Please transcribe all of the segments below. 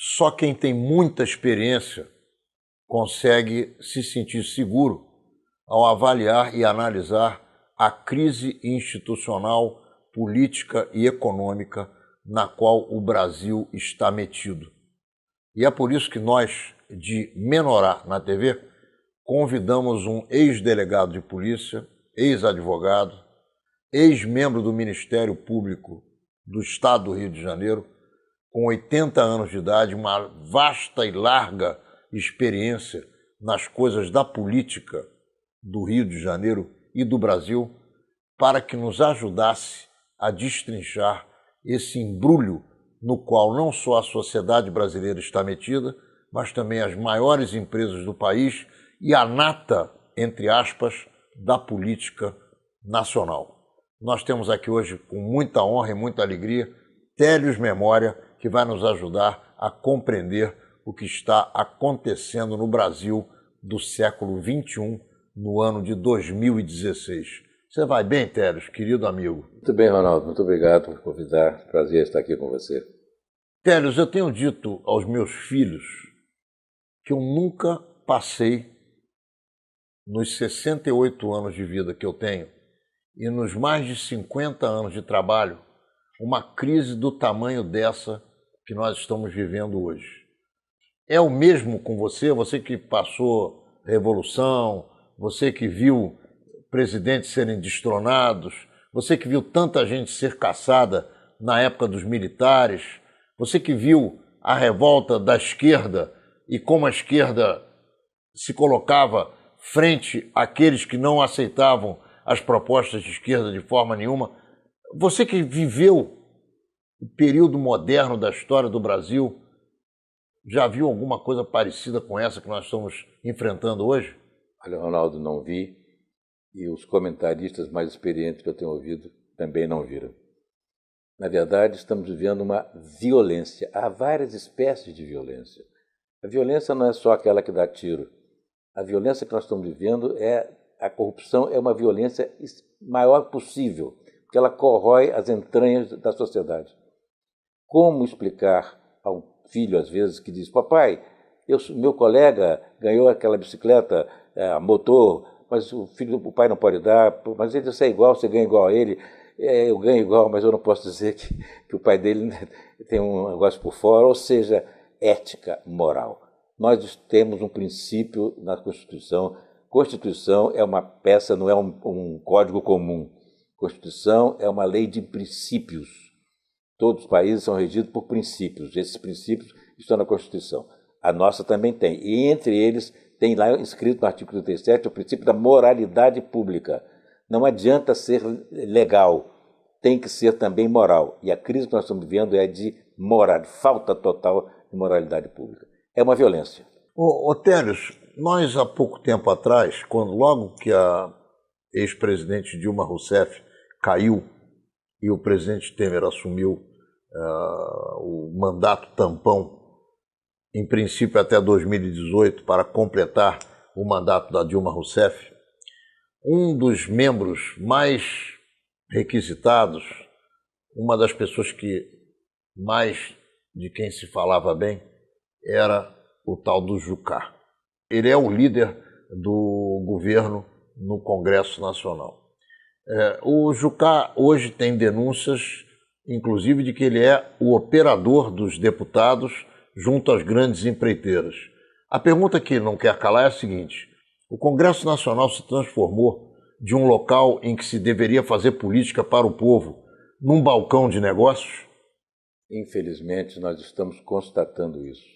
Só quem tem muita experiência consegue se sentir seguro ao avaliar e analisar a crise institucional, política e econômica na qual o Brasil está metido. E é por isso que nós, de Menorá na TV, convidamos um ex-delegado de polícia, ex-advogado, ex-membro do Ministério Público do Estado do Rio de Janeiro, com 80 anos de idade, uma vasta e larga experiência nas coisas da política do Rio de Janeiro e do Brasil, para que nos ajudasse a destrinchar esse embrulho no qual não só a sociedade brasileira está metida, mas também as maiores empresas do país e a nata, entre aspas, da política nacional. Nós temos aqui hoje, com muita honra e muita alegria, Télios Memória, que vai nos ajudar a compreender o que está acontecendo no Brasil do século XXI, no ano de 2016. Você vai bem, Télios, querido amigo? Muito bem, Ronaldo. Muito obrigado por convidar. Prazer estar aqui com você. Télios, eu tenho dito aos meus filhos que eu nunca passei, nos 68 anos de vida que eu tenho e nos mais de 50 anos de trabalho, uma crise do tamanho dessa que nós estamos vivendo hoje. É o mesmo com você? Você que passou revolução, você que viu presidentes serem destronados, você que viu tanta gente ser caçada na época dos militares, você que viu a revolta da esquerda e como a esquerda se colocava frente àqueles que não aceitavam as propostas de esquerda de forma nenhuma. Você que viveu o período moderno da história do Brasil, já viu alguma coisa parecida com essa que nós estamos enfrentando hoje? Olha, Ronaldo, não vi, e os comentaristas mais experientes que eu tenho ouvido também não viram. Na verdade, estamos vivendo uma violência. Há várias espécies de violência. A violência não é só aquela que dá tiro. A violência que nós estamos vivendo a corrupção é uma violência maior possível, porque ela corrói as entranhas da sociedade. Como explicar a um filho, às vezes, que diz: papai, meu colega ganhou aquela bicicleta a motor, mas o pai não pode dar, mas ele é igual, você ganha igual a ele, eu ganho igual, mas eu não posso dizer que o pai dele tem um negócio por fora, ou seja, ética, moral. Nós temos um princípio na Constituição. Constituição é uma peça, não é um código comum. Constituição é uma lei de princípios. Todos os países são regidos por princípios. Esses princípios estão na Constituição. A nossa também tem. E entre eles tem lá escrito no artigo 37 o princípio da moralidade pública. Não adianta ser legal, tem que ser também moral. E a crise que nós estamos vivendo é de moral, falta total de moralidade pública. É uma violência. Télios, nós há pouco tempo atrás, logo que a ex-presidente Dilma Rousseff caiu e o presidente Temer assumiu o mandato tampão, em princípio até 2018, para completar o mandato da Dilma Rousseff, um dos membros mais requisitados, uma das pessoas que mais de quem se falava bem, era o tal do Jucá. Ele é o líder do governo no Congresso Nacional. O Jucá hoje tem denúncias, inclusive, de que ele é o operador dos deputados junto às grandes empreiteiras. A pergunta que não quer calar é a seguinte: o Congresso Nacional se transformou de um local em que se deveria fazer política para o povo num balcão de negócios? Infelizmente, nós estamos constatando isso.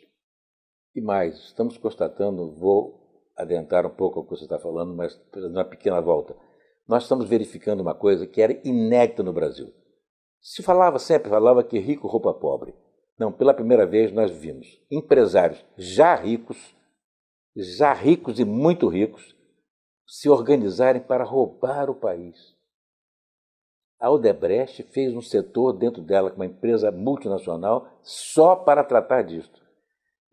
E mais, estamos constatando, vou adentrar um pouco ao que você está falando, mas uma pequena volta. Nós estamos verificando uma coisa que era inédita no Brasil. Sempre falava que rico rouba pobre. Não, pela primeira vez nós vimos empresários já ricos e muito ricos, se organizarem para roubar o país. A Odebrecht fez um setor dentro dela, uma empresa multinacional, só para tratar disso.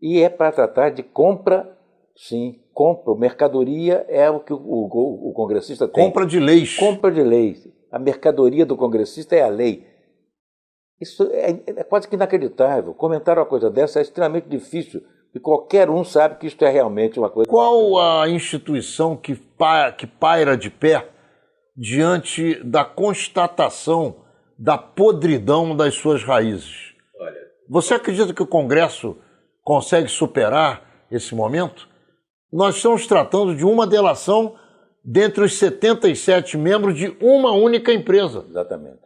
E é para tratar de compra, sim, compra. Mercadoria é o que o congressista tem. Compra de leis. Compra de leis. A mercadoria do congressista é a lei. Isso é quase que inacreditável. Comentar uma coisa dessa é extremamente difícil, e qualquer um sabe que isto é realmente uma coisa... Qual a instituição que paira de pé diante da constatação da podridão das suas raízes? Olha, você acredita que o Congresso consegue superar esse momento? Nós estamos tratando de uma delação dentre os 77 membros de uma única empresa. Exatamente.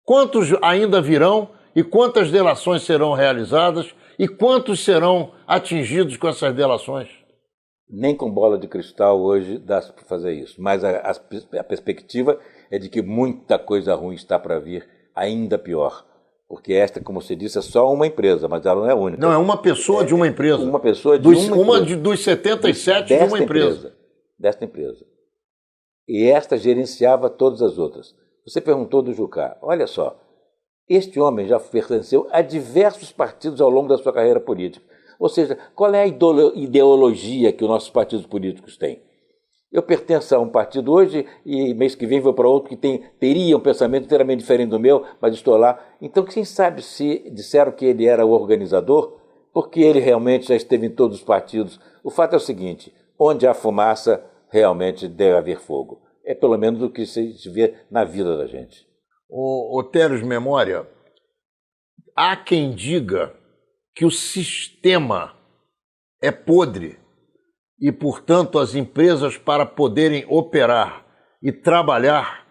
Quantos ainda virão e quantas delações serão realizadas e quantos serão atingidos com essas delações? Nem com bola de cristal hoje dá para fazer isso, mas a perspectiva é de que muita coisa ruim está para vir, ainda pior. Porque esta, como você disse, é só uma empresa, mas ela não é única. Não, é uma pessoa de uma empresa. Uma pessoa de uma empresa. Dos 77 de uma empresa. Desta empresa. E esta gerenciava todas as outras. Você perguntou do Jucá. Olha só, este homem já pertenceu a diversos partidos ao longo da sua carreira política. Ou seja, qual é a ideologia que os nossos partidos políticos têm? Eu pertenço a um partido hoje e mês que vem vou para outro que teria um pensamento inteiramente diferente do meu, mas estou lá. Então, quem sabe se disseram que ele era o organizador, porque ele realmente já esteve em todos os partidos. O fato é o seguinte, onde há fumaça, realmente deve haver fogo. É pelo menos o que se vê na vida da gente. Ô Teres Memória, há quem diga que o sistema é podre e, portanto, as empresas, para poderem operar e trabalhar,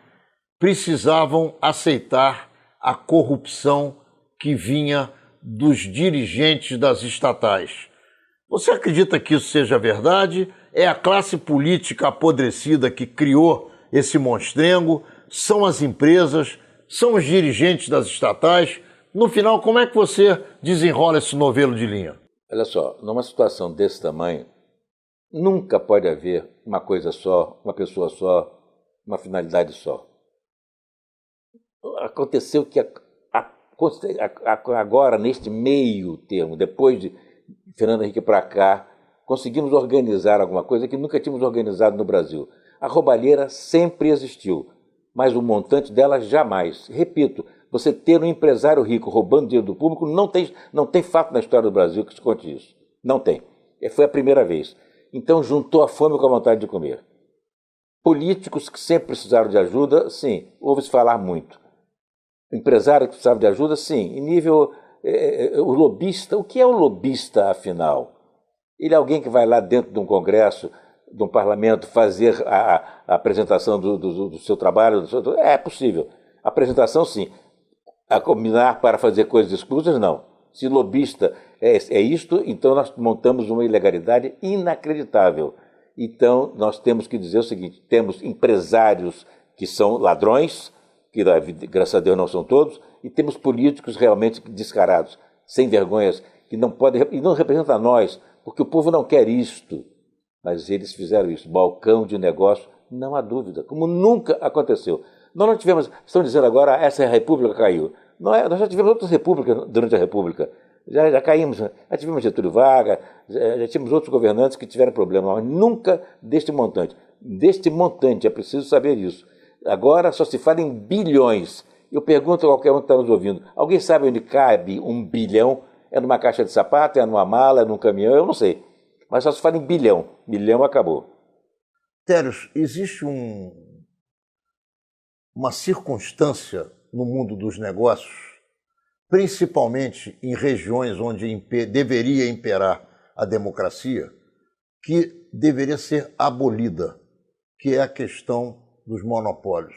precisavam aceitar a corrupção que vinha dos dirigentes das estatais. Você acredita que isso seja verdade? É a classe política apodrecida que criou esse monstrengo? São as empresas? São os dirigentes das estatais? No final, como é que você desenrola esse novelo de linha? Olha só, numa situação desse tamanho, nunca pode haver uma coisa só, uma pessoa só, uma finalidade só. Aconteceu que agora, neste meio termo, depois de Fernando Henrique para cá, conseguimos organizar alguma coisa que nunca tínhamos organizado no Brasil. A roubalheira sempre existiu, mas o montante dela jamais. Repito, você ter um empresário rico roubando dinheiro do público não tem fato na história do Brasil que se conte isso. Não tem. Foi a primeira vez. Então juntou a fome com a vontade de comer. Políticos que sempre precisaram de ajuda, sim, ouve-se falar muito. Empresário que precisava de ajuda, sim. Em nível... o lobista, o que é o lobista, afinal? Ele é alguém que vai lá dentro de um congresso, de um parlamento, fazer a apresentação do seu trabalho? É possível. Apresentação, sim. A combinar para fazer coisas exclusas, não. Se lobista é isto, então nós montamos uma ilegalidade inacreditável. Então, nós temos que dizer o seguinte, temos empresários que são ladrões, que graças a Deus não são todos, e temos políticos realmente descarados, sem vergonhas, que não podem, e não representam a nós, porque o povo não quer isto. Mas eles fizeram isso, balcão de negócio, não há dúvida, como nunca aconteceu. Nós não tivemos, estão dizendo agora, essa república caiu. Nós já tivemos outras repúblicas durante a república. Já caímos, já tivemos Getúlio Vargas, já tivemos outros governantes que tiveram problema, mas nunca deste montante. Deste montante, é preciso saber isso. Agora só se fala em bilhões. Eu pergunto a qualquer um que está nos ouvindo, alguém sabe onde cabe 1 bilhão? É numa caixa de sapato, é numa mala, é num caminhão? Eu não sei. Mas só se fala em bilhão. Bilhão acabou. Teres, existe uma circunstância no mundo dos negócios, principalmente em regiões onde deveria imperar a democracia, que deveria ser abolida, que é a questão dos monopólios.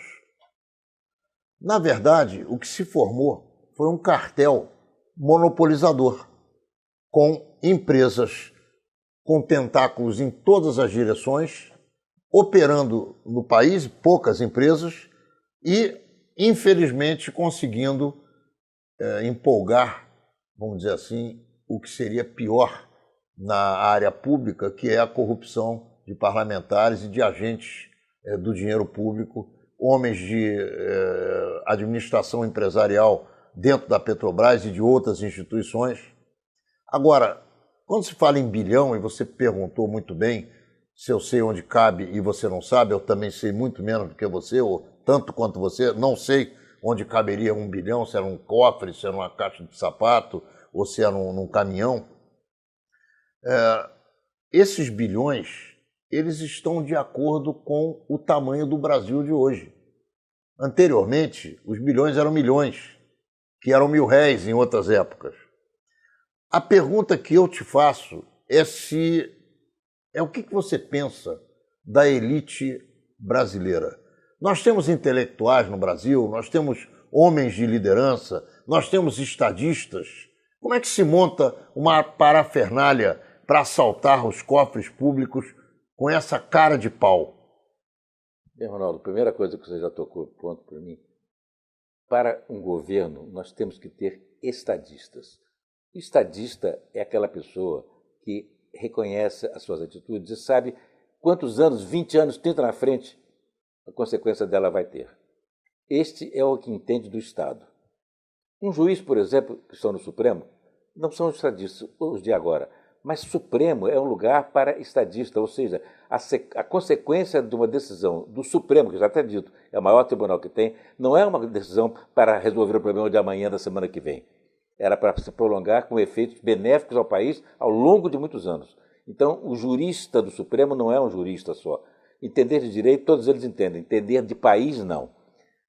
Na verdade, o que se formou foi um cartel monopolizador, com empresas com tentáculos em todas as direções, operando no país, poucas empresas, e, infelizmente, conseguindo empolgar, vamos dizer assim, o que seria pior na área pública, que é a corrupção de parlamentares e de agentes do dinheiro público, homens de administração empresarial dentro da Petrobras e de outras instituições. Agora, quando se fala em bilhão, e você perguntou muito bem se eu sei onde cabe e você não sabe, eu também sei muito menos do que você, ou tanto quanto você, não sei onde caberia 1 bilhão, se era um cofre, se era uma caixa de sapato, ou se era num caminhão. Esses bilhões, eles estão de acordo com o tamanho do Brasil de hoje. Anteriormente, os bilhões eram milhões, que eram mil-réis em outras épocas. A pergunta que eu te faço é o que você pensa da elite brasileira? Nós temos intelectuais no Brasil, nós temos homens de liderança, nós temos estadistas. Como é que se monta uma parafernália para assaltar os cofres públicos com essa cara de pau? Bem, Ronaldo, a primeira coisa que você já tocou ponto para mim, para um governo nós temos que ter estadistas. Estadista é aquela pessoa que reconhece as suas atitudes e sabe quantos anos, 20 anos, 30 na frente, a consequência dela vai ter. Este é o que entende do Estado. Um juiz, por exemplo, que estão no Supremo, não são estadistas os de agora, mas Supremo é um lugar para estadista, ou seja, a consequência de uma decisão do Supremo, que já está dito, é o maior tribunal que tem, não é uma decisão para resolver o problema de amanhã, da semana que vem. Era para se prolongar com efeitos benéficos ao país ao longo de muitos anos. Então, o jurista do Supremo não é um jurista só. Entender de direito, todos eles entendem. Entender de país, não.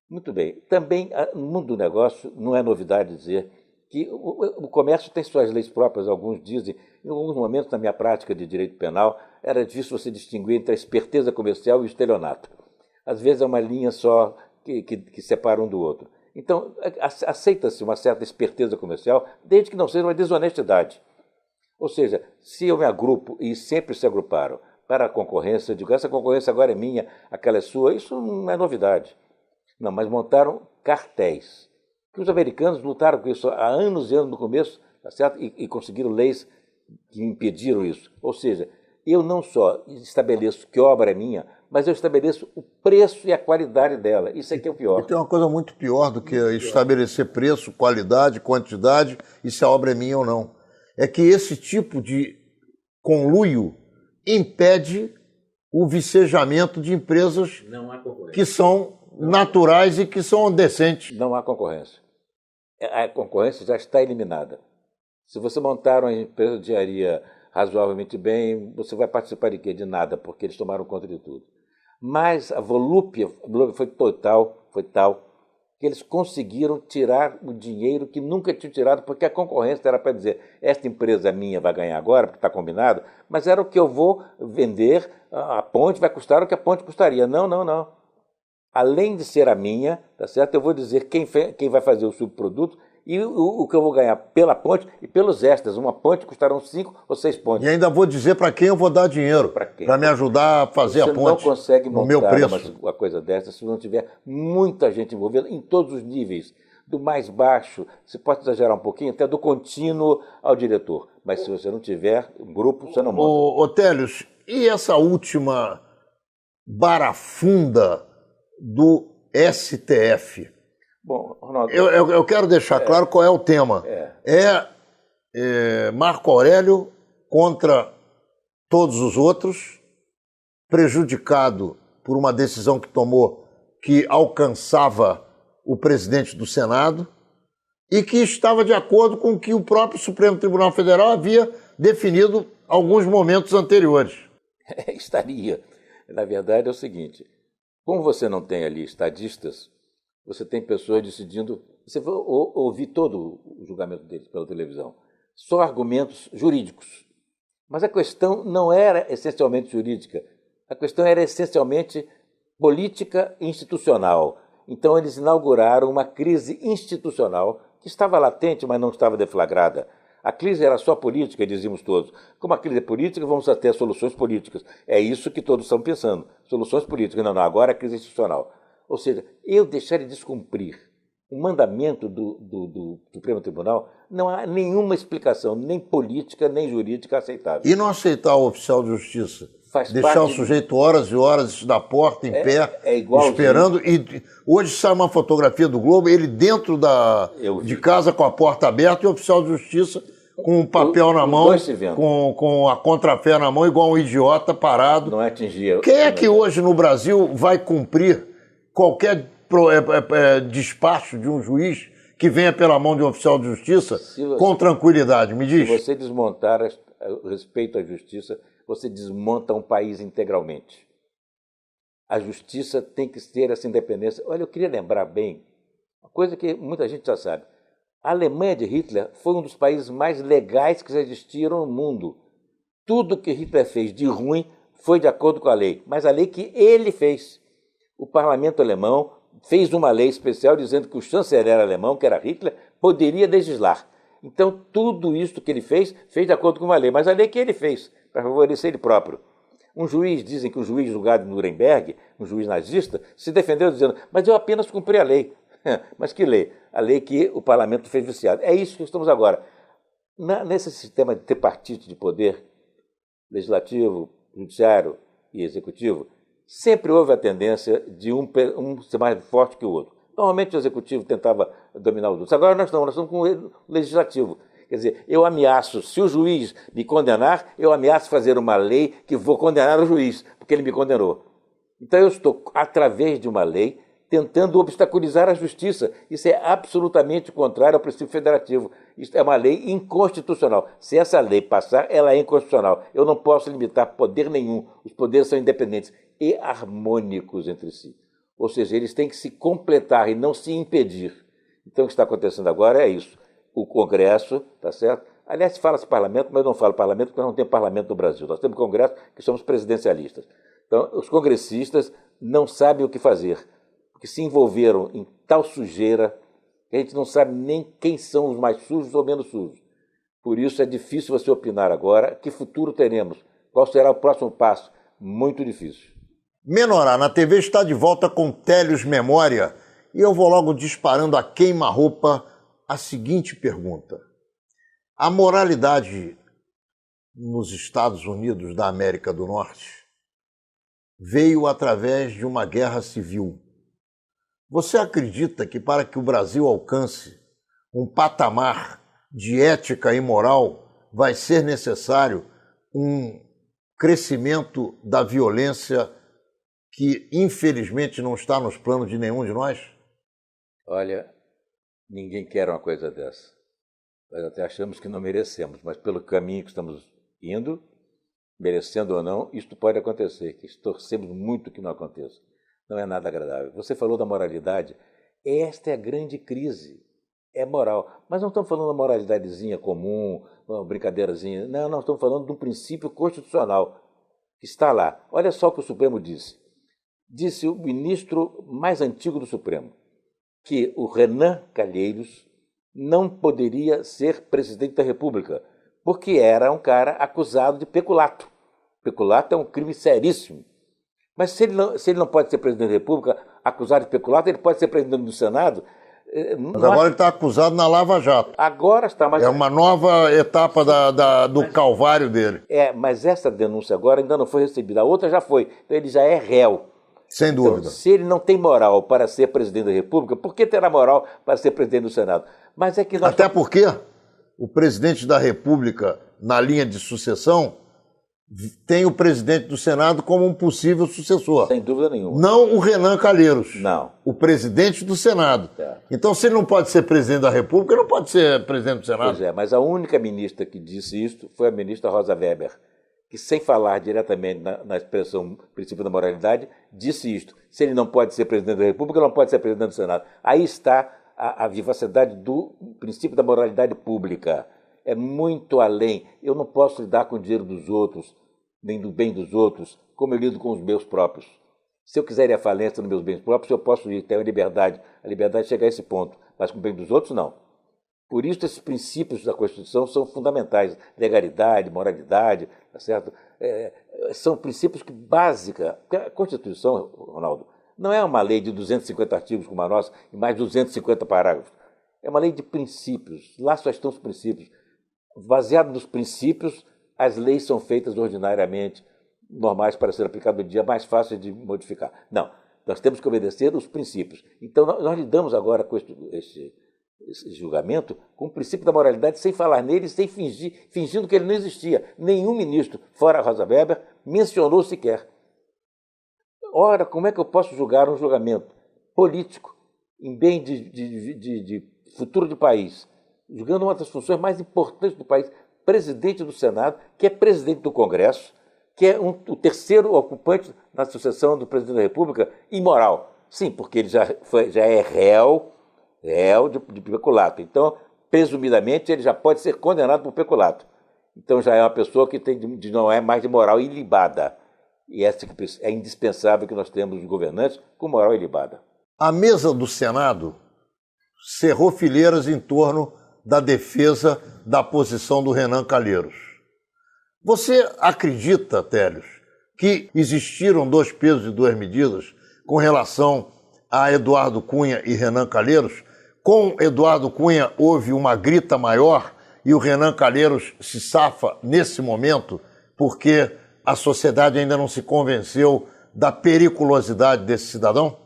Muito bem. Também, no mundo do negócio, não é novidade dizer que o comércio tem suas leis próprias. Alguns dizem, em alguns momentos, na minha prática de direito penal, era difícil você distinguir entre a esperteza comercial e o estelionato. Às vezes é uma linha só que separa um do outro. Então, aceita-se uma certa esperteza comercial, desde que não seja uma desonestidade. Ou seja, se eu me agrupo, e sempre se agruparam, para a concorrência, eu digo, essa concorrência agora é minha, aquela é sua, isso não é novidade. Não, mas montaram cartéis. Que os americanos lutaram com isso há anos e anos no começo, tá certo? E conseguiram leis que impediram isso. Ou seja, eu não só estabeleço que obra é minha, mas eu estabeleço o preço e a qualidade dela. Isso é que é o pior. E tem uma coisa muito pior do que estabelecer preço, qualidade, quantidade e se a obra é minha ou não. É que esse tipo de conluio impede o vicejamento de empresas que são naturais e que são decentes. Não há concorrência. A concorrência já está eliminada. Se você montar uma empresa de engenharia razoavelmente bem, você vai participar de quê? De nada, porque eles tomaram conta de tudo. Mas a volúpia foi tal que eles conseguiram tirar o dinheiro que nunca tinham tirado, porque a concorrência era para dizer, esta empresa minha vai ganhar agora, porque está combinado, mas era o que eu vou vender, a ponte vai custar o que a ponte custaria. Não. Além de ser a minha, tá certo? Eu vou dizer quem vai fazer o subproduto e o que eu vou ganhar pela ponte e pelos extras. Uma ponte custarão 5 ou 6 pontes. E ainda vou dizer para quem eu vou dar dinheiro, para me ajudar a fazer a ponte. Você não consegue no meu preço. uma coisa dessa se não tiver muita gente envolvida em todos os níveis. Do mais baixo, você pode exagerar um pouquinho, até do contínuo ao diretor. Mas se você não tiver um grupo, você não monta. Télios, e essa última barafunda do STF? Bom, Ronaldo, eu quero deixar claro qual é o tema. Marco Aurélio contra todos os outros, prejudicado por uma decisão que tomou que alcançava o presidente do Senado e que estava de acordo com o que o próprio Supremo Tribunal Federal havia definido alguns momentos anteriores. Estaria. Na verdade é o seguinte, como você não tem ali estadistas, você tem pessoas decidindo, você vai ouvir todo o julgamento deles pela televisão, só argumentos jurídicos. Mas a questão não era essencialmente jurídica, a questão era essencialmente política e institucional. Então eles inauguraram uma crise institucional que estava latente, mas não estava deflagrada. A crise era só política, dizíamos todos. Como a crise é política, vamos ter soluções políticas. É isso que todos estão pensando, soluções políticas. Não, agora é crise institucional. Ou seja, eu deixar de descumprir o mandamento do Supremo Tribunal, não há nenhuma explicação, nem política, nem jurídica aceitável. E não aceitar o oficial de justiça? Deixar o sujeito horas e horas na porta, em pé, esperando. E hoje sai uma fotografia do Globo, ele dentro de casa com a porta aberta e o oficial de justiça com o papel na mão, com a contrafé na mão, igual um idiota parado. Não atingia. Quem é que hoje no Brasil vai cumprir qualquer despacho de um juiz que venha pela mão de um oficial de justiça com tranquilidade? Me diz. Se você desmontar o respeito à justiça, você desmonta um país integralmente. A justiça tem que ter essa independência. Olha, eu queria lembrar bem, uma coisa que muita gente já sabe. A Alemanha de Hitler foi um dos países mais legais que já existiram no mundo. Tudo que Hitler fez de ruim foi de acordo com a lei, mas a lei que ele fez. O parlamento alemão fez uma lei especial dizendo que o chanceler alemão, que era Hitler, poderia legislar. Então, tudo isso que ele fez de acordo com uma lei, mas a lei que ele fez, para favorecer ele próprio. Um juiz, dizem que o juiz julgado em Nuremberg, um juiz nazista, se defendeu dizendo, mas eu apenas cumpri a lei. Mas que lei? A lei que o parlamento fez viciado. É isso que estamos agora. Nesse sistema de tripartite de poder, legislativo, judiciário e executivo, sempre houve a tendência de um ser mais forte que o outro. Normalmente o executivo tentava dominar os outros. Agora nós estamos com o legislativo. Quer dizer, eu ameaço, se o juiz me condenar, eu ameaço fazer uma lei que vou condenar o juiz, porque ele me condenou. Então eu estou, através de uma lei, tentando obstaculizar a justiça. Isso é absolutamente contrário ao princípio federativo. Isso é uma lei inconstitucional. Se essa lei passar, ela é inconstitucional. Eu não posso limitar poder nenhum. Os poderes são independentes e harmônicos entre si. Ou seja, eles têm que se completar e não se impedir. Então, o que está acontecendo agora é isso. O Congresso, tá certo? Aliás, fala-se parlamento, mas não fala parlamento porque nós não temos parlamento no Brasil. Nós temos Congresso que somos presidencialistas. Então, os congressistas não sabem o que fazer, porque se envolveram em tal sujeira que a gente não sabe nem quem são os mais sujos ou menos sujos. Por isso é difícil você opinar agora que futuro teremos, qual será o próximo passo. Muito difícil. Menorá, na TV está de volta com Télios Memória e eu vou logo disparando a queima-roupa a seguinte pergunta. A moralidade nos Estados Unidos da América do Norte veio através de uma guerra civil. Você acredita que para que o Brasil alcance um patamar de ética e moral vai ser necessário um crescimento da violência que, infelizmente, não está nos planos de nenhum de nós? Olha, ninguém quer uma coisa dessa. Nós até achamos que não merecemos, mas pelo caminho que estamos indo, merecendo ou não, isto pode acontecer, que torcemos muito que não aconteça. Não é nada agradável. Você falou da moralidade. Esta é a grande crise. É moral. Mas não estamos falando da moralidadezinha comum, uma brincadeirazinha. Não, nós estamos falando de um princípio constitucional que está lá. Olha só o que o Supremo disse. Disse o ministro mais antigo do Supremo, que o Renan Calheiros não poderia ser presidente da República, porque era um cara acusado de peculato. Peculato é um crime seríssimo. Mas se ele não pode ser presidente da República, acusado de peculato, ele pode ser presidente do Senado. Mas agora ele está acusado na Lava Jato. Agora está, mas... É uma nova etapa do calvário dele. Mas essa denúncia agora ainda não foi recebida. A outra já foi. Então ele já é réu. Sem dúvida. Então, se ele não tem moral para ser presidente da República, por que terá moral para ser presidente do Senado? Mas é que nós... Até porque o presidente da República, na linha de sucessão, tem o presidente do Senado como um possível sucessor. Sem dúvida nenhuma. Não o Renan Calheiros. Não. O presidente do Senado. Então, se ele não pode ser presidente da República, ele não pode ser presidente do Senado. Pois é, mas a única ministra que disse isso foi a ministra Rosa Weber, que, sem falar diretamente na expressão princípio da moralidade, disse isto. Se ele não pode ser presidente da República, ele não pode ser presidente do Senado. Aí está a vivacidade do princípio da moralidade pública. É muito além. Eu não posso lidar com o dinheiro dos outros, nem do bem dos outros, como eu lido com os meus próprios. Se eu quiser ir à falência nos meus bens próprios, eu posso ir, tenho a liberdade de chegar a esse ponto, mas com o bem dos outros, não. Por isso, esses princípios da Constituição são fundamentais. Legalidade, moralidade, tá certo? São princípios que básica. A Constituição, Ronaldo, não é uma lei de 250 artigos como a nossa e mais 250 parágrafos. É uma lei de princípios. Lá só estão os princípios. Baseado nos princípios, as leis são feitas ordinariamente, normais para ser aplicadas no dia, mais fáceis de modificar. Não, nós temos que obedecer os princípios. Então, nós lidamos agora com esse julgamento com o princípio da moralidade, sem falar nele, sem fingindo que ele não existia. Nenhum ministro, fora a Rosa Weber, mencionou sequer. Ora, como é que eu posso julgar um julgamento político, em bem de futuro de país, jogando uma das funções mais importantes do país, presidente do Senado, que é presidente do Congresso, que é o terceiro ocupante na sucessão do presidente da República, imoral. Sim, porque ele já é réu de peculato. Então, presumidamente, ele já pode ser condenado por peculato. Então, já é uma pessoa que não é mais de moral ilibada. E essa é indispensável que nós temos governantes com moral ilibada. A mesa do Senado cerrou fileiras em torno da defesa da posição do Renan Calheiros. Você acredita, Télio, que existiram 2 pesos e 2 medidas com relação a Eduardo Cunha e Renan Calheiros? Com Eduardo Cunha houve uma grita maior e o Renan Calheiros se safa nesse momento porque a sociedade ainda não se convenceu da periculosidade desse cidadão?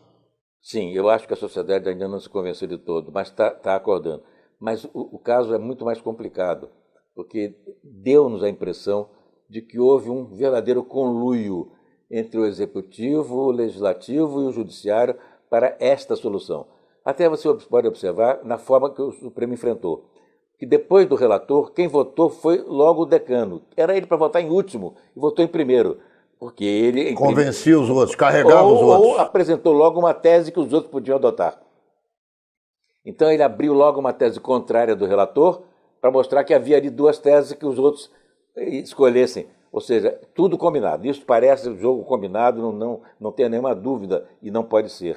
Sim, eu acho que a sociedade ainda não se convenceu de todo, mas está acordando. Mas o caso é muito mais complicado, porque deu-nos a impressão de que houve um verdadeiro conluio entre o Executivo, o Legislativo e o Judiciário para esta solução. Até você pode observar na forma que o Supremo enfrentou, que depois do relator, quem votou foi logo o decano. Era ele para votar em último e votou em primeiro, porque ele... Convencia os outros, carregava os outros. Ou apresentou logo uma tese que os outros podiam adotar. Então ele abriu logo uma tese contrária do relator para mostrar que havia ali 2 teses que os outros escolhessem. Ou seja, tudo combinado. Isso parece um jogo combinado, não tenha nenhuma dúvida, e não pode ser.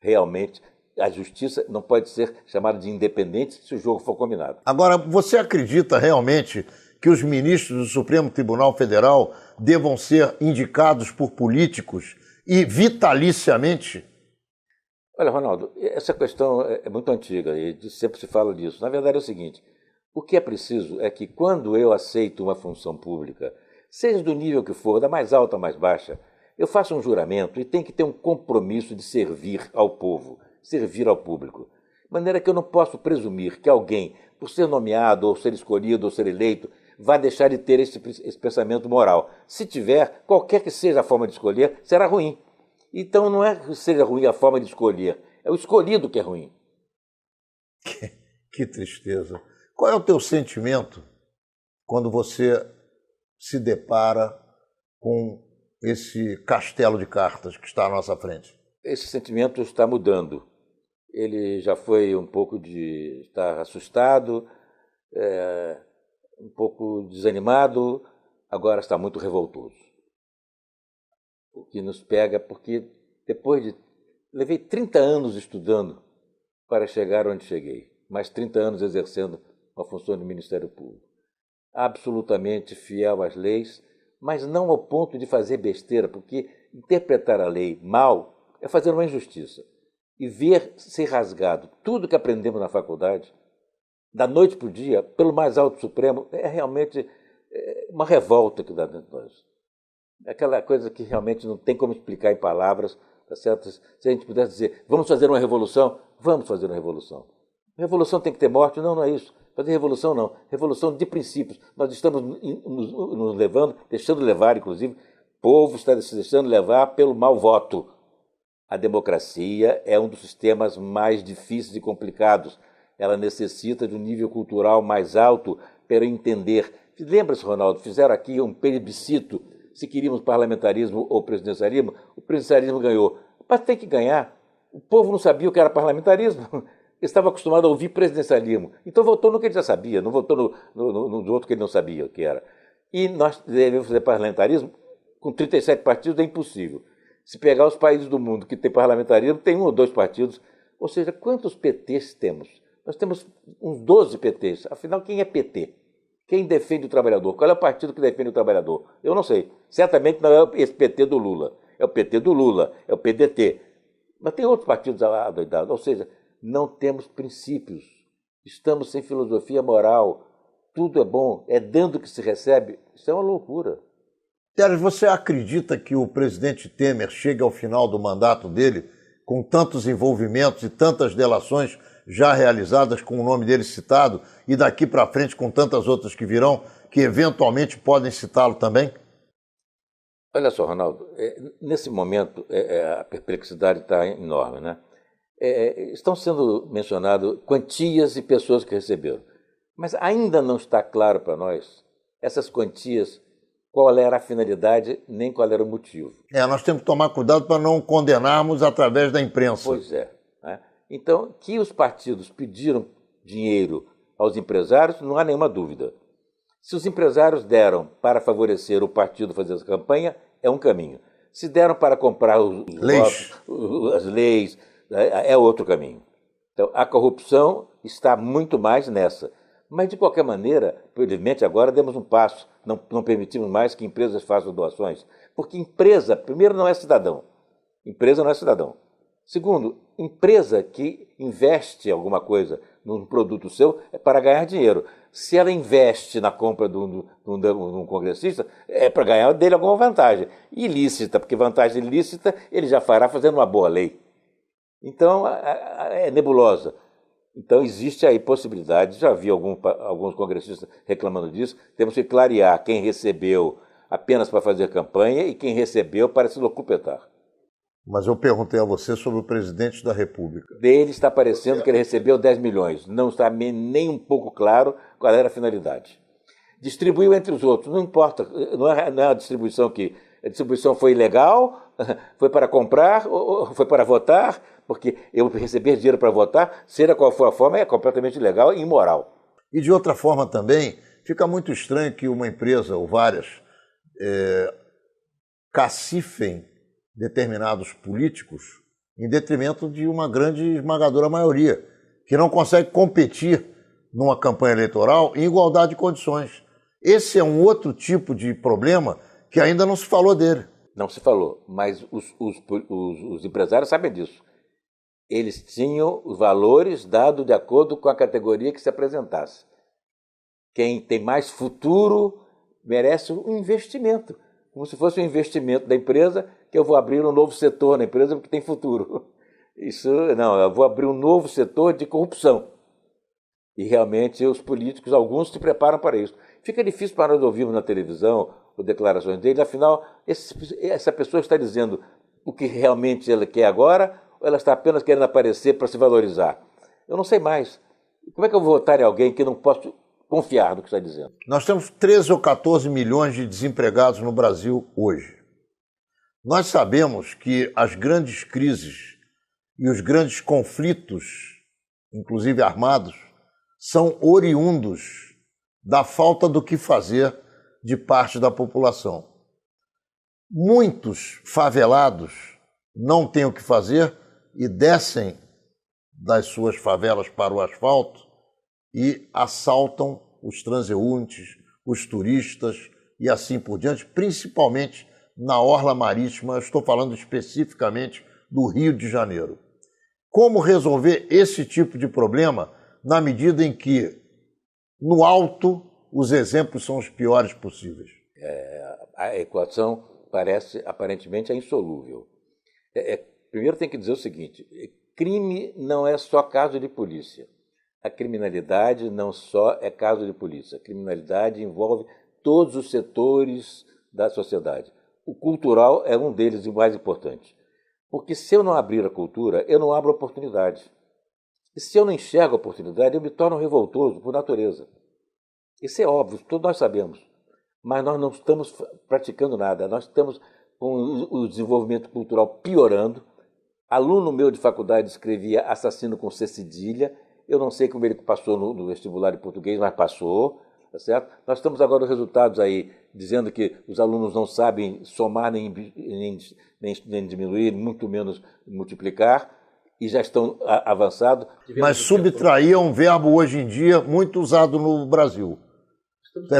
Realmente, a justiça não pode ser chamada de independente se o jogo for combinado. Agora, você acredita realmente que os ministros do Supremo Tribunal Federal devam ser indicados por políticos e vitaliciamente? Olha, Ronaldo, essa questão é muito antiga e sempre se fala disso. Na verdade é o seguinte, o que é preciso é que quando eu aceito uma função pública, seja do nível que for, da mais alta ou mais baixa, eu faço um juramento e tem que ter um compromisso de servir ao povo, servir ao público. De maneira que eu não posso presumir que alguém, por ser nomeado, ou ser escolhido, ou ser eleito, vai deixar de ter esse pensamento moral. Se tiver, qualquer que seja a forma de escolher, será ruim. Então não é que seja ruim a forma de escolher, é o escolhido que é ruim. Que tristeza. Qual é o teu sentimento quando você se depara com esse castelo de cartas que está à nossa frente? Esse sentimento está mudando. Ele já foi um pouco de estar assustado, um pouco desanimado, agora está muito revoltoso. O que nos pega, porque levei 30 anos estudando para chegar onde cheguei, mais 30 anos exercendo a função de Ministério Público. Absolutamente fiel às leis, mas não ao ponto de fazer besteira, porque interpretar a lei mal é fazer uma injustiça. E ver ser rasgado tudo que aprendemos na faculdade, da noite para o dia, pelo mais alto Supremo, é realmente uma revolta que dá dentro de nós. Aquela coisa que realmente não tem como explicar em palavras, tá certo? Se a gente pudesse dizer, vamos fazer uma revolução, vamos fazer uma revolução. Revolução tem que ter morte? Não, não é isso. Fazer revolução não. Revolução de princípios. Nós estamos nos levando, deixando levar, inclusive, o povo está se deixando levar pelo mau voto. A democracia é um dos sistemas mais difíceis e complicados. Ela necessita de um nível cultural mais alto para entender. Lembra-se, Ronaldo, fizeram aqui um plebiscito se queríamos parlamentarismo ou presidencialismo, o presidencialismo ganhou. Mas tem que ganhar. O povo não sabia o que era parlamentarismo. Estava acostumado a ouvir presidencialismo. Então votou no que ele já sabia, não votou no outro que ele não sabia o que era. E nós devemos fazer parlamentarismo com 37 partidos é impossível. Se pegar os países do mundo que tem parlamentarismo, tem 1 ou 2 partidos. Ou seja, quantos PTs temos? Nós temos uns 12 PTs. Afinal, quem é PT? Quem defende o trabalhador? Qual é o partido que defende o trabalhador? Eu não sei. Certamente não é esse PT do Lula. É o PT do Lula, é o PDT. Mas tem outros partidos adoidados. Ou seja, não temos princípios. Estamos sem filosofia moral. Tudo é bom, é dando que se recebe. Isso é uma loucura. Teres, você acredita que o presidente Temer chegue ao final do mandato dele com tantos envolvimentos e tantas delações já realizadas com o nome dele citado e daqui para frente com tantas outras que virão, que eventualmente podem citá-lo também? Olha só, Ronaldo, nesse momento a perplexidade está enorme, né? Estão sendo mencionadas quantias e pessoas que receberam, mas ainda não está claro para nós essas quantias, qual era a finalidade, nem qual era o motivo. Nós temos que tomar cuidado para não condenarmos através da imprensa. Pois é. Né? Então, que os partidos pediram dinheiro aos empresários, não há nenhuma dúvida. Se os empresários deram para favorecer o partido fazer essa campanha, é um caminho. Se deram para comprar as leis, é outro caminho. Então, a corrupção está muito mais nessa. Mas, de qualquer maneira, felizmente agora demos um passo, não permitimos mais que empresas façam doações, porque empresa, primeiro, não é cidadão. Empresa não é cidadão. Segundo, empresa que investe alguma coisa num produto seu é para ganhar dinheiro. Se ela investe na compra de um congressista, é para ganhar dele alguma vantagem. Ilícita, porque vantagem ilícita ele já fará fazendo uma boa lei. Então, é nebulosa. Então, existe aí possibilidade, já vi alguns congressistas reclamando disso, temos que clarear quem recebeu apenas para fazer campanha e quem recebeu para se locupetar. Mas eu perguntei a você sobre o presidente da República. Dele está parecendo que ele recebeu 10 milhões. Não está nem um pouco claro qual era a finalidade. Distribuiu entre os outros, não importa, não é a distribuição que... A distribuição foi ilegal, foi para comprar, ou foi para votar, porque eu receber dinheiro para votar, seja qual for a forma, é completamente ilegal e imoral. E de outra forma também, fica muito estranho que uma empresa, ou várias, cacifem determinados políticos em detrimento de uma grande esmagadora maioria, que não consegue competir numa campanha eleitoral em igualdade de condições. Esse é um outro tipo de problema que ainda não se falou dele. Não se falou, mas os empresários sabem disso. Eles tinham os valores dados de acordo com a categoria que se apresentasse. Quem tem mais futuro merece um investimento, como se fosse um investimento da empresa, que eu vou abrir um novo setor na empresa porque tem futuro. Eu vou abrir um novo setor de corrupção. E realmente os políticos, alguns se preparam para isso. Fica difícil para nós ouvirmos na televisão ou declarações dele, afinal, essa pessoa está dizendo o que realmente ela quer agora, ou ela está apenas querendo aparecer para se valorizar? Eu não sei mais. Como é que eu vou votar em alguém que não posso confiar no que está dizendo? Nós temos 13 ou 14 milhões de desempregados no Brasil hoje. Nós sabemos que as grandes crises e os grandes conflitos, inclusive armados, são oriundos da falta do que fazer de parte da população. Muitos favelados não têm o que fazer e descem das suas favelas para o asfalto e assaltam os transeuntes, os turistas e assim por diante, principalmente na orla marítima. Eu estou falando especificamente do Rio de Janeiro. Como resolver esse tipo de problema na medida em que, no alto, os exemplos são os piores possíveis? A equação parece aparentemente insolúvel. Primeiro tem que dizer o seguinte: crime não é só caso de polícia. A criminalidade não só é caso de polícia. A criminalidade envolve todos os setores da sociedade. O cultural é um deles e o mais importante. Porque se eu não abrir a cultura, eu não abro oportunidade. E se eu não enxergo a oportunidade, eu me torno revoltoso por natureza. Isso é óbvio, todos nós sabemos. Mas nós não estamos praticando nada. Nós estamos com o desenvolvimento cultural piorando. Aluno meu de faculdade escrevia assassino com C cedilha. Eu não sei como ele passou no vestibular de português, mas passou. Tá certo? Nós estamos agora os resultados aí, dizendo que os alunos não sabem somar nem diminuir, muito menos multiplicar, e já estão avançados. Mas subtrair é um verbo hoje em dia muito usado no Brasil.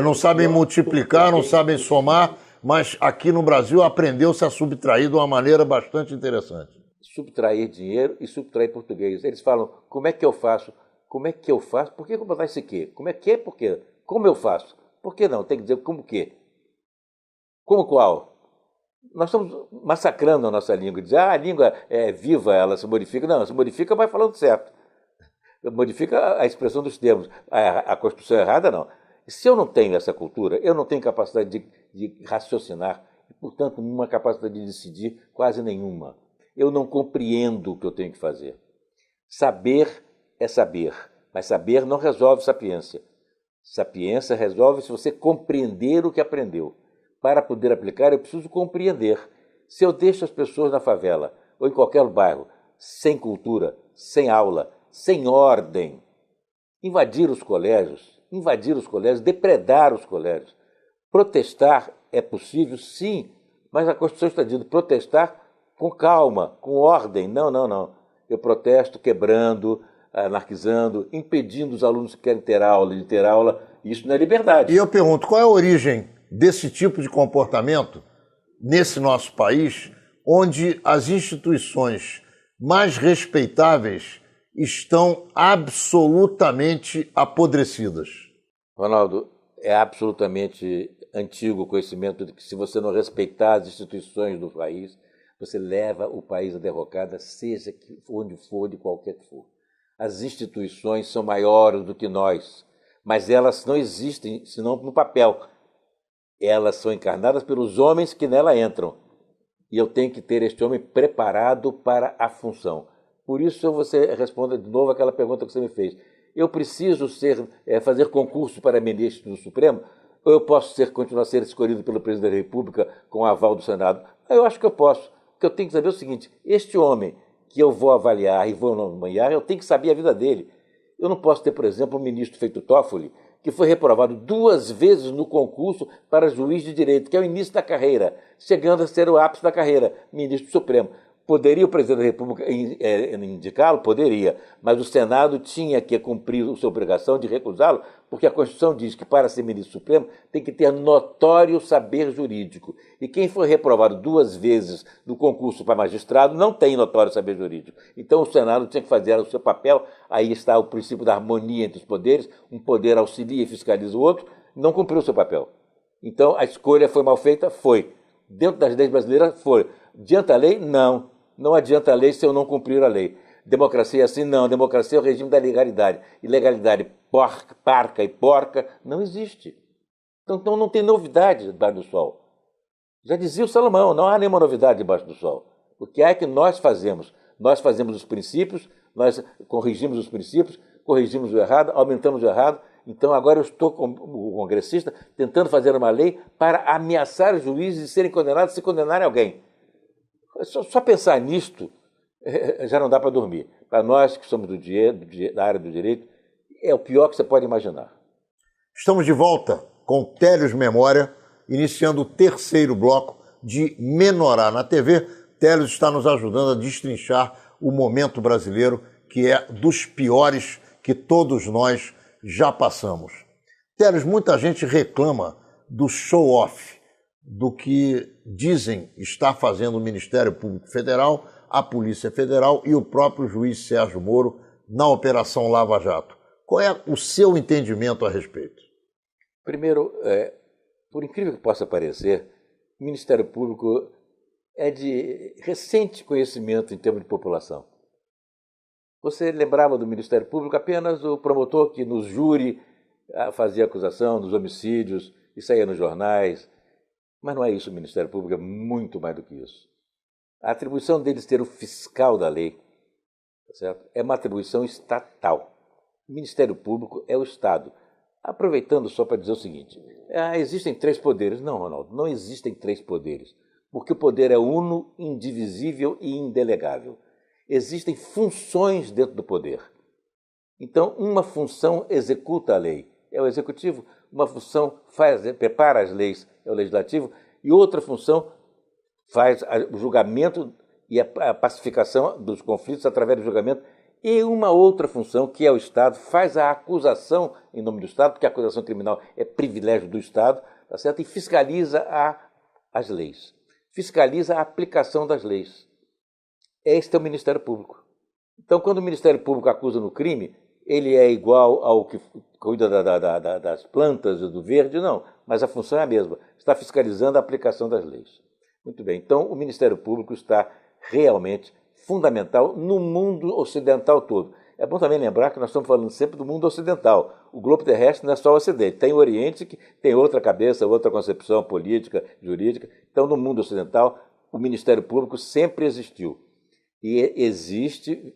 Não sabem multiplicar, não sabem somar, mas aqui no Brasil aprendeu-se a subtrair de uma maneira bastante interessante. Subtrair dinheiro e subtrair português. Eles falam, como é que eu faço? Como é que eu faço? Por que eu vou botar esse quê? Como é que é? Por quê? Como eu faço? Por que não? Tem que dizer como quê? Como qual? Nós estamos massacrando a nossa língua. Dizer, a língua é viva, ela se modifica. Não, se modifica, vai falando certo. Modifica a expressão dos termos. A construção errada, não. Se eu não tenho essa cultura, eu não tenho capacidade de raciocinar, e, portanto, uma capacidade de decidir quase nenhuma. Eu não compreendo o que eu tenho que fazer. Saber é saber, mas saber não resolve sapiência. Sapiência resolve se você compreender o que aprendeu. Para poder aplicar, eu preciso compreender. Se eu deixo as pessoas na favela ou em qualquer bairro sem cultura, sem aula, sem ordem, invadir os colégios, depredar os colégios, protestar é possível, sim, mas a Constituição está dizendo protestar com calma, com ordem. Não, não, não. Eu protesto quebrando, anarquizando, impedindo os alunos que querem ter aula de ter aula. Isso não é liberdade. E eu pergunto, qual é a origem desse tipo de comportamento nesse nosso país, onde as instituições mais respeitáveis estão absolutamente apodrecidas? Ronaldo, é absolutamente antigo o conhecimento de que se você não respeitar as instituições do país, você leva o país à derrocada, seja onde for, de qualquer que for. As instituições são maiores do que nós, mas elas não existem senão no papel. Elas são encarnadas pelos homens que nela entram. E eu tenho que ter este homem preparado para a função. Por isso, você responda de novo aquela pergunta que você me fez. Eu preciso fazer concurso para ministro do Supremo? Ou eu posso continuar a ser escolhido pelo presidente da República com o aval do Senado? Eu acho que eu posso. O que eu tenho que saber é o seguinte, este homem que eu vou avaliar e vou nomear, eu tenho que saber a vida dele. Eu não posso ter, por exemplo, um ministro feito Toffoli, que foi reprovado 2 vezes no concurso para juiz de direito, que é o início da carreira, chegando a ser o ápice da carreira, ministro do Supremo. Poderia o presidente da República indicá-lo? Poderia, mas o Senado tinha que cumprir a sua obrigação de recusá-lo, porque a Constituição diz que para ser ministro supremo tem que ter notório saber jurídico. E quem foi reprovado 2 vezes no concurso para magistrado não tem notório saber jurídico. Então o Senado tinha que fazer o seu papel, aí está o princípio da harmonia entre os poderes, um poder auxilia e fiscaliza o outro, não cumpriu o seu papel. Então a escolha foi mal feita? Foi. Dentro das leis brasileiras? Foi. Adianta a lei? Não. Não adianta a lei se eu não cumprir a lei. Democracia é assim? Não. Democracia é o regime da legalidade. E legalidade parca e porca não existe. Então não tem novidade debaixo do sol. Já dizia o Salomão, não há nenhuma novidade debaixo do sol. O que é que nós fazemos? Nós fazemos os princípios, nós corrigimos os princípios, corrigimos o errado, aumentamos o errado. Então agora eu estou, como congressista, tentando fazer uma lei para ameaçar os juízes de serem condenados se condenarem alguém. Só pensar nisto já não dá para dormir. Para nós que somos da área do direito, é o pior que você pode imaginar. Estamos de volta com Télios Memória, iniciando o 3º bloco de Menorá na TV. Télios está nos ajudando a destrinchar o momento brasileiro, que é dos piores que todos nós já passamos. Télios, muita gente reclama do show-off, do que dizem estar fazendo o Ministério Público Federal, a Polícia Federal e o próprio juiz Sérgio Moro na Operação Lava Jato. Qual é o seu entendimento a respeito? Primeiro, por incrível que possa parecer, o Ministério Público é de recente conhecimento em termos de população. Você lembrava do Ministério Público apenas o promotor que no júri fazia acusação dos homicídios e saía nos jornais. Mas não é isso, o Ministério Público é muito mais do que isso. A atribuição deles ser o fiscal da lei, tá certo? É uma atribuição estatal. O Ministério Público é o Estado. Aproveitando só para dizer o seguinte, existem 3 poderes. Não, Ronaldo, não existem 3 poderes, porque o poder é uno, indivisível e indelegável. Existem funções dentro do poder. Então, uma função executa a lei, é o executivo. Uma função prepara as leis, é o legislativo, e outra função faz o julgamento e a pacificação dos conflitos através do julgamento, e uma outra função, que é o Estado, faz a acusação em nome do Estado, porque a acusação criminal é privilégio do Estado, tá certo? E fiscaliza as leis, fiscaliza a aplicação das leis. Este é o Ministério Público. Então, quando o Ministério Público acusa no crime, ele é igual ao que cuida das plantas, do verde? Não, mas a função é a mesma. Está fiscalizando a aplicação das leis. Muito bem, então o Ministério Público está realmente fundamental no mundo ocidental todo. É bom também lembrar que nós estamos falando sempre do mundo ocidental. O globo terrestre não é só o Ocidente. Tem o Oriente, que tem outra cabeça, outra concepção política, jurídica. Então, no mundo ocidental, o Ministério Público sempre existiu. E existe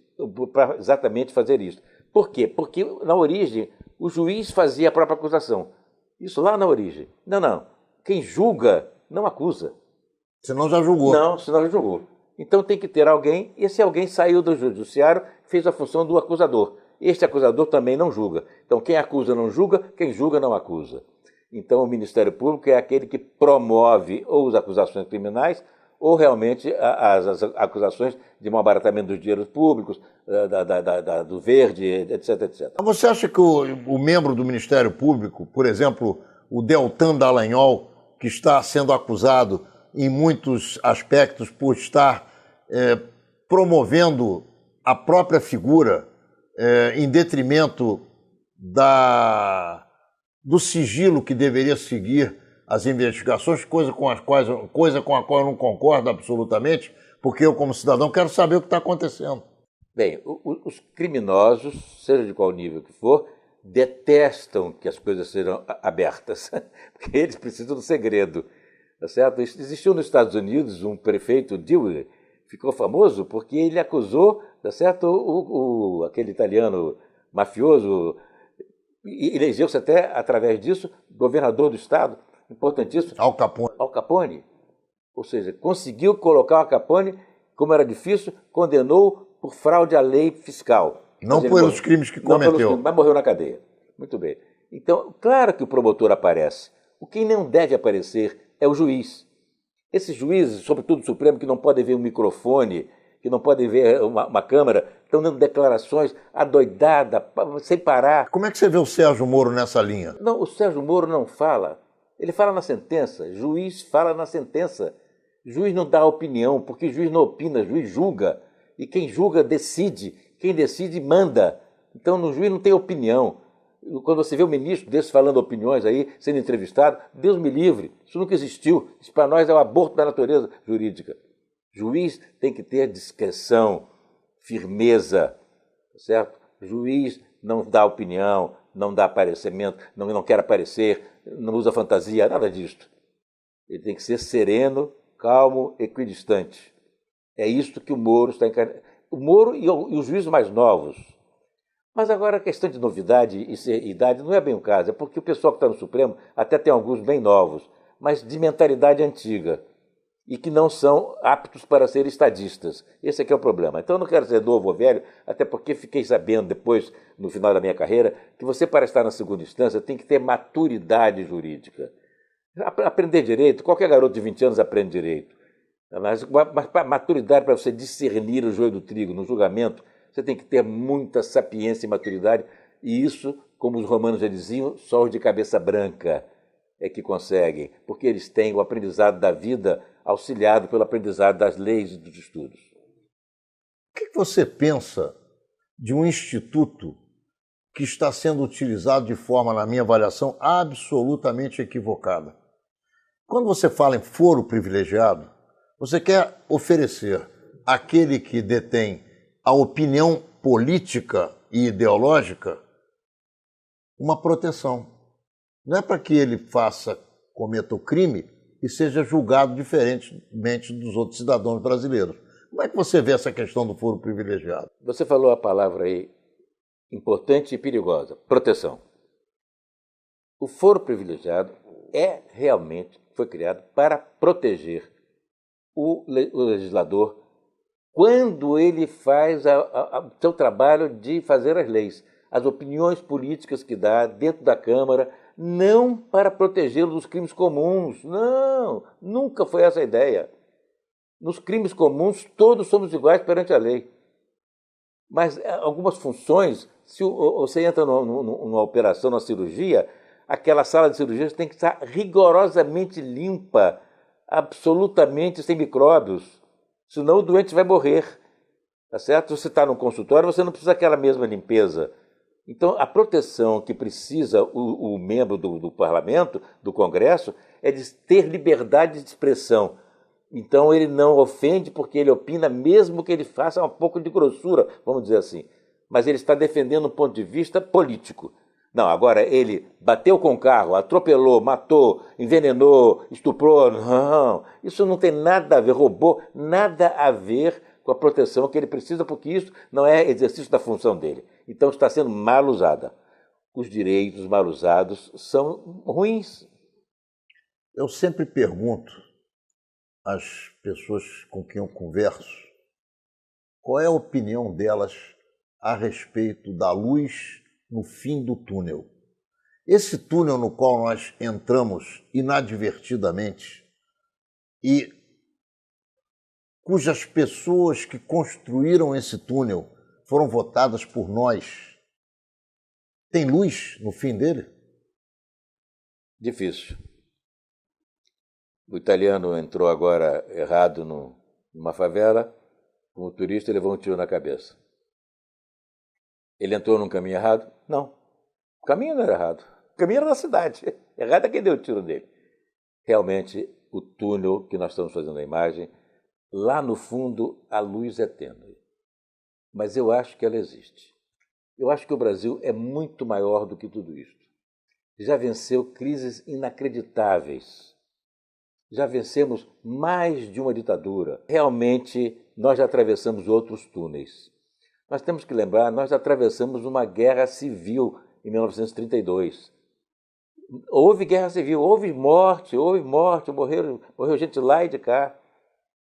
para exatamente fazer isso. Por quê? Porque, na origem, o juiz fazia a própria acusação. Isso lá na origem. Não. Quem julga não acusa. Senão já julgou. Não, senão já julgou. Então tem que ter alguém, e esse alguém saiu do judiciário, fez a função do acusador. Este acusador também não julga. Então quem acusa não julga, quem julga não acusa. Então o Ministério Público é aquele que promove ou as acusações criminais ou realmente as acusações de mau abaratamento dos dinheiros públicos, do verde, etc. Você acha que o membro do Ministério Público, por exemplo, o Deltan Dallagnol, que está sendo acusado em muitos aspectos por estar promovendo a própria figura em detrimento do sigilo que deveria seguir as investigações, coisa com a qual eu não concordo absolutamente, porque eu, como cidadão, quero saber o que está acontecendo. Bem, os criminosos, seja de qual nível que for, detestam que as coisas sejam abertas, porque eles precisam do segredo. Tá certo? Existiu nos Estados Unidos um prefeito, Dewey, ficou famoso porque ele acusou, tá certo, aquele italiano mafioso, e elegeu-se até, através disso, governador do estado, importantíssimo. Al Capone. Al Capone. Ou seja, conseguiu colocar o Al Capone, como era difícil, condenou por fraude à lei fiscal. Não pelos crimes que cometeu. Mas morreu na cadeia. Muito bem. Então, claro que o promotor aparece. O que não deve aparecer é o juiz. Esses juízes, sobretudo o Supremo, que não podem ver um microfone, que não podem ver uma câmera, estão dando declarações adoidadas, sem parar. Como é que você vê o Sérgio Moro nessa linha? Não, o Sérgio Moro não fala. Ele fala na sentença. Juiz fala na sentença. Juiz não dá opinião, porque juiz não opina, juiz julga. E quem julga decide. Quem decide manda. Então, no juiz não tem opinião. Quando você vê um ministro desse falando opiniões aí, sendo entrevistado, Deus me livre, isso nunca existiu. Isso para nós é o aborto da natureza jurídica. Juiz tem que ter discrição, firmeza, certo? Juiz não dá opinião, não dá aparecimento, não quer aparecer, não usa fantasia, nada disso. Ele tem que ser sereno, calmo, equidistante. É isto que o Moro está encarnando. O Moro e os juízes mais novos. Mas agora a questão de novidade e idade não é bem o caso, é porque o pessoal que está no Supremo até tem alguns bem novos, mas de mentalidade antiga e que não são aptos para ser estadistas. Esse é que é o problema. Então eu não quero ser novo ou velho, até porque fiquei sabendo depois, no final da minha carreira, que você para estar na segunda instância tem que ter maturidade jurídica. Aprender direito, qualquer garoto de 20 anos aprende direito. Mas maturidade para você discernir o joio do trigo no julgamento, você tem que ter muita sapiência e maturidade, e isso, como os romanos já diziam, só os de cabeça branca é que conseguem, porque eles têm o aprendizado da vida auxiliado pelo aprendizado das leis e dos estudos. O que você pensa de um instituto que está sendo utilizado de forma, na minha avaliação, absolutamente equivocada? Quando você fala em foro privilegiado, você quer oferecer àquele que detém a opinião política e ideológica uma proteção. Não é para que ele cometa o crime e seja julgado diferentemente dos outros cidadãos brasileiros. Como é que você vê essa questão do foro privilegiado? Você falou a palavra aí importante e perigosa, proteção. O foro privilegiado foi criado para proteger o legislador quando ele faz o seu trabalho de fazer as leis, as opiniões políticas que dá dentro da Câmara, não para protegê-lo dos crimes comuns. Não, nunca foi essa a ideia. Nos crimes comuns, todos somos iguais perante a lei. Mas algumas funções, se você entra numa operação, numa cirurgia, aquela sala de cirurgia tem que estar rigorosamente limpa, absolutamente sem micróbios. Senão o doente vai morrer, tá certo? Se você está no consultório, você não precisa daquela mesma limpeza. Então, a proteção que precisa o membro do parlamento, do Congresso, é de ter liberdade de expressão. Então, ele não ofende porque ele opina, mesmo que ele faça um pouco de grossura, vamos dizer assim. Mas ele está defendendo um ponto de vista político. Não, agora ele bateu com o carro, atropelou, matou, envenenou, estuprou. Não, isso não tem nada a ver, roubou, nada a ver com a proteção que ele precisa, porque isso não é exercício da função dele. Então está sendo mal usada. Os direitos mal usados são ruins. Eu sempre pergunto às pessoas com quem eu converso qual é a opinião delas a respeito da luz no fim do túnel. Esse túnel no qual nós entramos inadvertidamente e cujas pessoas que construíram esse túnel foram votadas por nós, tem luz no fim dele? Difícil. O italiano entrou agora errado numa favela, como turista, e levou um tiro na cabeça. Ele entrou num caminho errado? Não. O caminho não era errado. O caminho era na cidade. Errado é quem deu o tiro dele. Realmente, o túnel que nós estamos fazendo na imagem, lá no fundo, a luz é tênue. Mas eu acho que ela existe. Eu acho que o Brasil é muito maior do que tudo isso. Já venceu crises inacreditáveis. Já vencemos mais de uma ditadura. Realmente, nós já atravessamos outros túneis. Nós temos que lembrar, nós atravessamos uma guerra civil em 1932. Houve guerra civil, houve morte, morreu gente lá e de cá.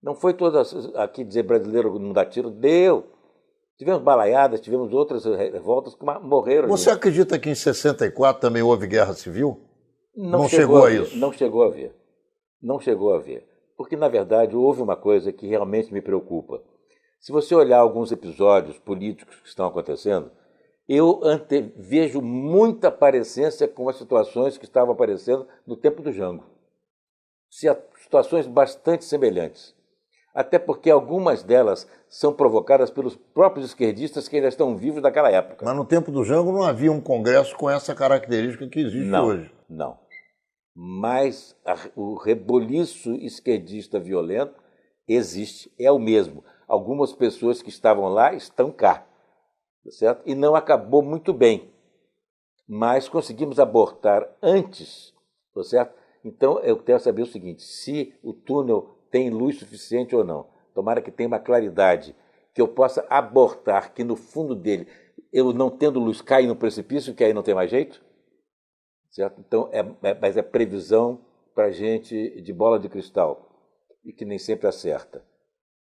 Não foi todas aqui dizer brasileiro não dá tiro, deu. Tivemos balaiadas, tivemos outras revoltas que morreram. Você acredita que em 64 também houve guerra civil? Não chegou a isso. Não chegou a ver. Não chegou a ver. Porque, na verdade, houve uma coisa que realmente me preocupa. Se você olhar alguns episódios políticos que estão acontecendo, eu vejo muita parecência com as situações que estavam aparecendo no tempo do Jango. Situações bastante semelhantes. Até porque algumas delas são provocadas pelos próprios esquerdistas que ainda estão vivos daquela época. Mas no tempo do Jango não havia um congresso com essa característica que existe hoje. Não. Mas o reboliço esquerdista violento existe, é o mesmo. Algumas pessoas que estavam lá estão cá, tá certo? E não acabou muito bem, mas conseguimos abortar antes, tá certo? Então eu quero saber o seguinte, se o túnel tem luz suficiente ou não. Tomara que tenha uma claridade, que eu possa abortar, que no fundo dele, eu não tendo luz, caia no precipício, que aí não tem mais jeito. Certo? Então, mas é previsão para gente de bola de cristal, e que nem sempre acerta.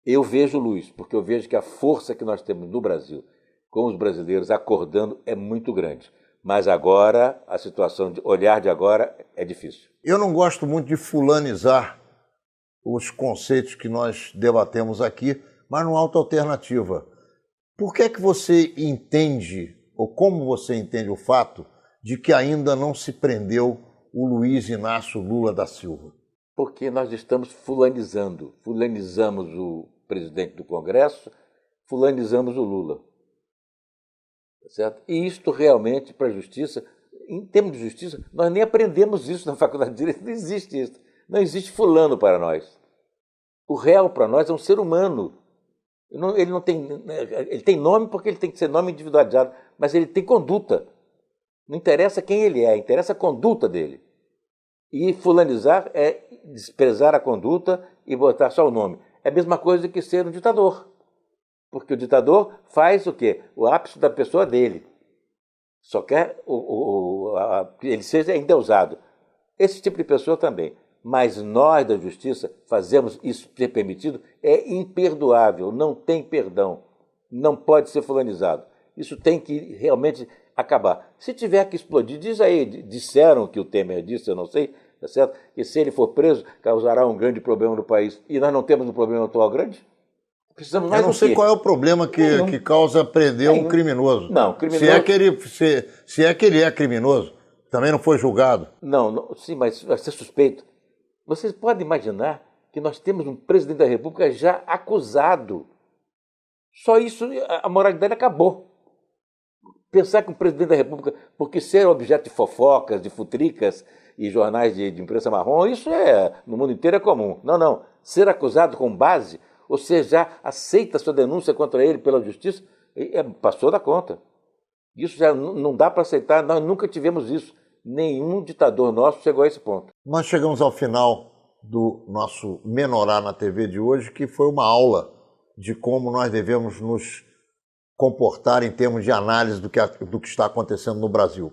Eu vejo luz, porque eu vejo que a força que nós temos no Brasil, com os brasileiros acordando, é muito grande. Mas agora, a situação, de olhar de agora, é difícil. Eu não gosto muito de fulanizar os conceitos que nós debatemos aqui, mas no Alta Alternativa. Por que é que você entende, ou como você entende o fato de que ainda não se prendeu o Luiz Inácio Lula da Silva? Porque nós estamos fulanizando. Fulanizamos o presidente do Congresso, fulanizamos o Lula. Certo? E isto realmente, para a justiça, em termos de justiça, nós nem aprendemos isso na Faculdade de Direito, não existe isso. Não existe fulano para nós. O réu para nós é um ser humano. Ele tem nome porque ele tem que ser nome individualizado, mas ele tem conduta. Não interessa quem ele é, interessa a conduta dele. E fulanizar é desprezar a conduta e botar só o nome. É a mesma coisa que ser um ditador. Porque o ditador faz o quê? O ápice da pessoa dele. Só quer que ele seja endeusado. Esse tipo de pessoa também. Mas nós da justiça fazemos isso ser permitido, é imperdoável, não tem perdão. Não pode ser fulanizado. Isso tem que realmente acabar. Se tiver que explodir, diz aí, disseram que o Temer disse, eu não sei, tá certo? Que se ele for preso, causará um grande problema no país. E nós não temos um problema atual grande? Precisamos mais eu não sei qual é o problema que causa prender um criminoso. Não, criminoso... Se é que ele é criminoso, também não foi julgado. Não, sim, mas vai ser suspeito. Vocês podem imaginar que nós temos um presidente da República já acusado. Só isso, a moralidade acabou. Pensar que um presidente da República, porque ser objeto de fofocas, de futricas e jornais de imprensa marrom, isso no mundo inteiro é comum. Não. Ser acusado com base, ou seja, já aceita a sua denúncia contra ele pela justiça, passou da conta. Isso já não dá para aceitar, nós nunca tivemos isso. Nenhum ditador nosso chegou a esse ponto. Nós chegamos ao final do nosso Menorá na TV de hoje, que foi uma aula de como nós devemos nos comportar em termos de análise do que está acontecendo no Brasil.